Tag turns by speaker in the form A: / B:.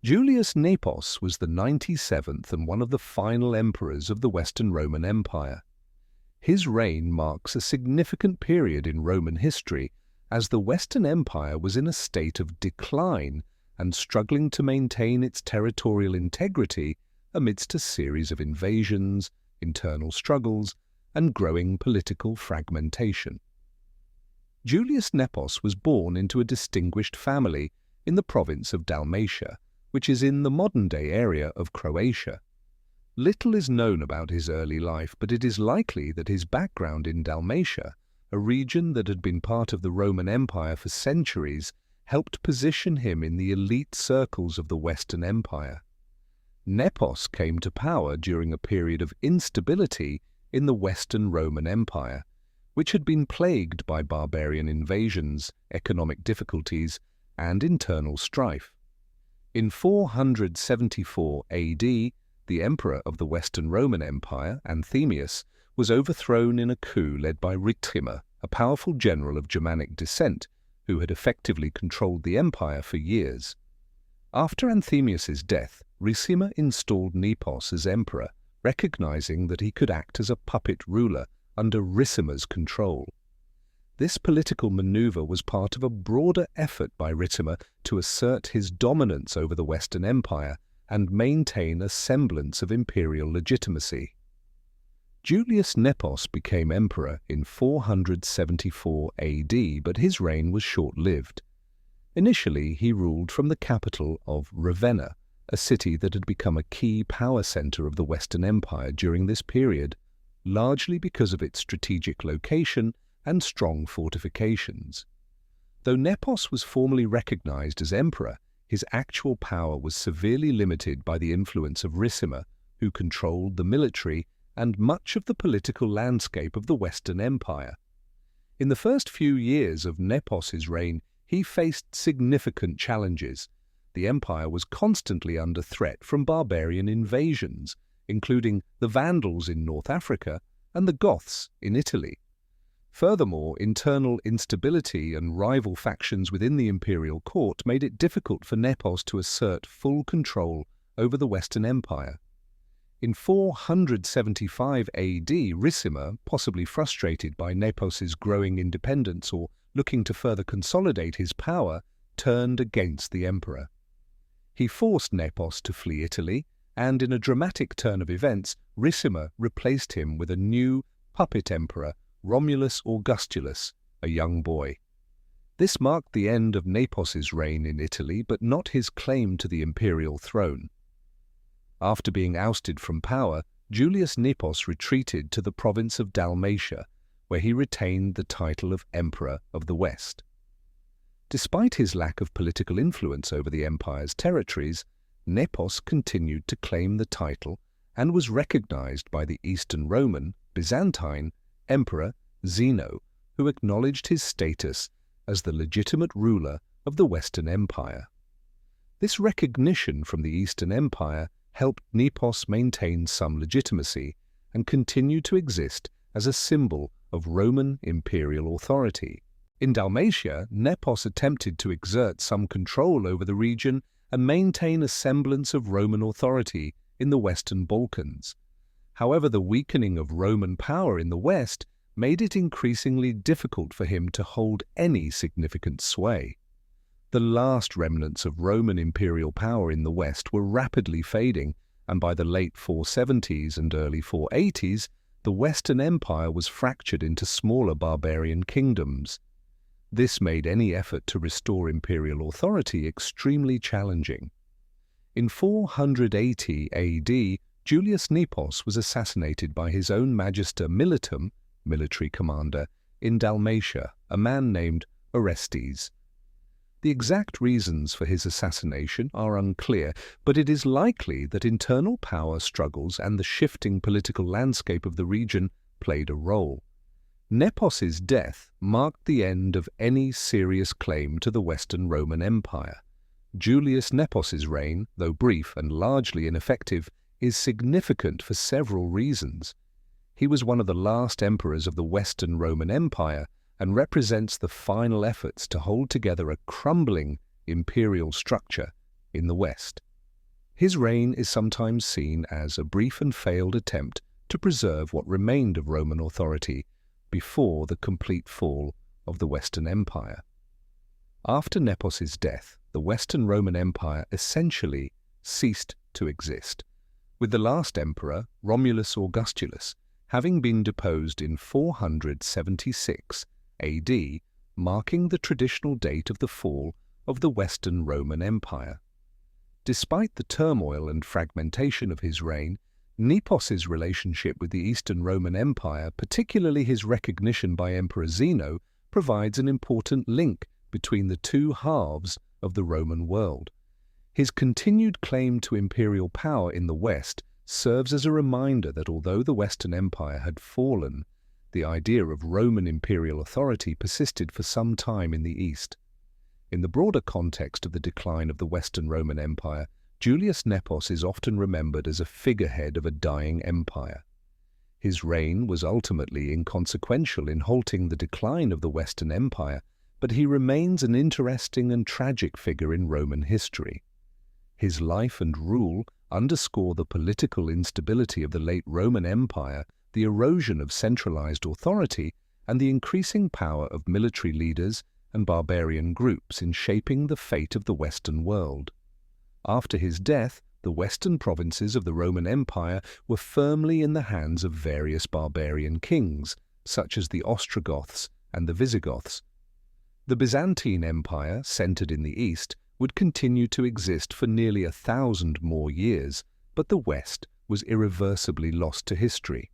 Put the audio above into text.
A: Julius Nepos was the 97th and one of the final emperors of the Western Roman Empire. His reign marks a significant period in Roman history, as the Western Empire was in a state of decline and struggling to maintain its territorial integrity amidst a series of invasions, internal struggles, and growing political fragmentation. Julius Nepos was born into a distinguished family in the province of Dalmatia, which is in the modern-day area of Croatia. Little is known about his early life, but it is likely that his background in Dalmatia, a region that had been part of the Roman Empire for centuries, helped position him in the elite circles of the Western Empire. Nepos came to power during a period of instability in the Western Roman Empire, which had been plagued by barbarian invasions, economic difficulties, and internal strife. In 474 AD, the emperor of the Western Roman Empire, Anthemius, was overthrown in a coup led by Ricimer, a powerful general of Germanic descent who had effectively controlled the empire for years. After Anthemius's death, Ricimer installed Nepos as emperor, recognizing that he could act as a puppet ruler under Ricimer's control. This political maneuver was part of a broader effort by Ricimer to assert his dominance over the Western Empire and maintain a semblance of imperial legitimacy. Julius Nepos became emperor in 474 AD, but his reign was short-lived. Initially, he ruled from the capital of Ravenna, a city that had become a key power center of the Western Empire during this period, largely because of its strategic location and strong fortifications. Though Nepos was formally recognized as emperor, his actual power was severely limited by the influence of Ricimer, who controlled the military and much of the political landscape of the Western Empire. In the first few years of Nepos's reign, he faced significant challenges. The empire was constantly under threat from barbarian invasions, including the Vandals in North Africa and the Goths in Italy. Furthermore, internal instability and rival factions within the imperial court made it difficult for Nepos to assert full control over the Western Empire. In 475 AD, Ricimer, possibly frustrated by Nepos's growing independence or looking to further consolidate his power, turned against the emperor. He forced Nepos to flee Italy, and in a dramatic turn of events, Ricimer replaced him with a new puppet emperor, Romulus Augustulus, a young boy. This marked the end of Nepos's reign in Italy, but not his claim to the imperial throne. After being ousted from power, Julius Nepos retreated to the province of Dalmatia, where he retained the title of Emperor of the West. Despite his lack of political influence over the empire's territories, Nepos continued to claim the title and was recognized by the Eastern Roman, Byzantine, Emperor Zeno, who acknowledged his status as the legitimate ruler of the Western Empire. This recognition from the Eastern Empire helped Nepos maintain some legitimacy and continue to exist as a symbol of Roman imperial authority. In Dalmatia, Nepos attempted to exert some control over the region and maintain a semblance of Roman authority in the Western Balkans. However, the weakening of Roman power in the West made it increasingly difficult for him to hold any significant sway. The last remnants of Roman imperial power in the West were rapidly fading, and by the late 470s and early 480s, the Western Empire was fractured into smaller barbarian kingdoms. This made any effort to restore imperial authority extremely challenging. In 480 AD, Julius Nepos was assassinated by his own Magister Militum, military commander, in Dalmatia, a man named Orestes. The exact reasons for his assassination are unclear, but it is likely that internal power struggles and the shifting political landscape of the region played a role. Nepos's death marked the end of any serious claim to the Western Roman Empire. Julius Nepos's reign, though brief and largely ineffective, is significant for several reasons. He was one of the last emperors of the Western Roman Empire and represents the final efforts to hold together a crumbling imperial structure in the West. His reign is sometimes seen as a brief and failed attempt to preserve what remained of Roman authority before the complete fall of the Western Empire. After Nepos's death, the Western Roman Empire essentially ceased to exist, with the last emperor, Romulus Augustulus, having been deposed in 476 AD, marking the traditional date of the fall of the Western Roman Empire. Despite the turmoil and fragmentation of his reign, Nepos's relationship with the Eastern Roman Empire, particularly his recognition by Emperor Zeno, provides an important link between the two halves of the Roman world. His continued claim to imperial power in the West serves as a reminder that although the Western Empire had fallen, the idea of Roman imperial authority persisted for some time in the East. In the broader context of the decline of the Western Roman Empire, Julius Nepos is often remembered as a figurehead of a dying empire. His reign was ultimately inconsequential in halting the decline of the Western Empire, but he remains an interesting and tragic figure in Roman history. His life and rule underscore the political instability of the late Roman Empire, the erosion of centralized authority, and the increasing power of military leaders and barbarian groups in shaping the fate of the Western world. After his death, the western provinces of the Roman Empire were firmly in the hands of various barbarian kings, such as the Ostrogoths and the Visigoths. The Byzantine Empire, centered in the east, would continue to exist for nearly 1,000 more years, but the West was irreversibly lost to history.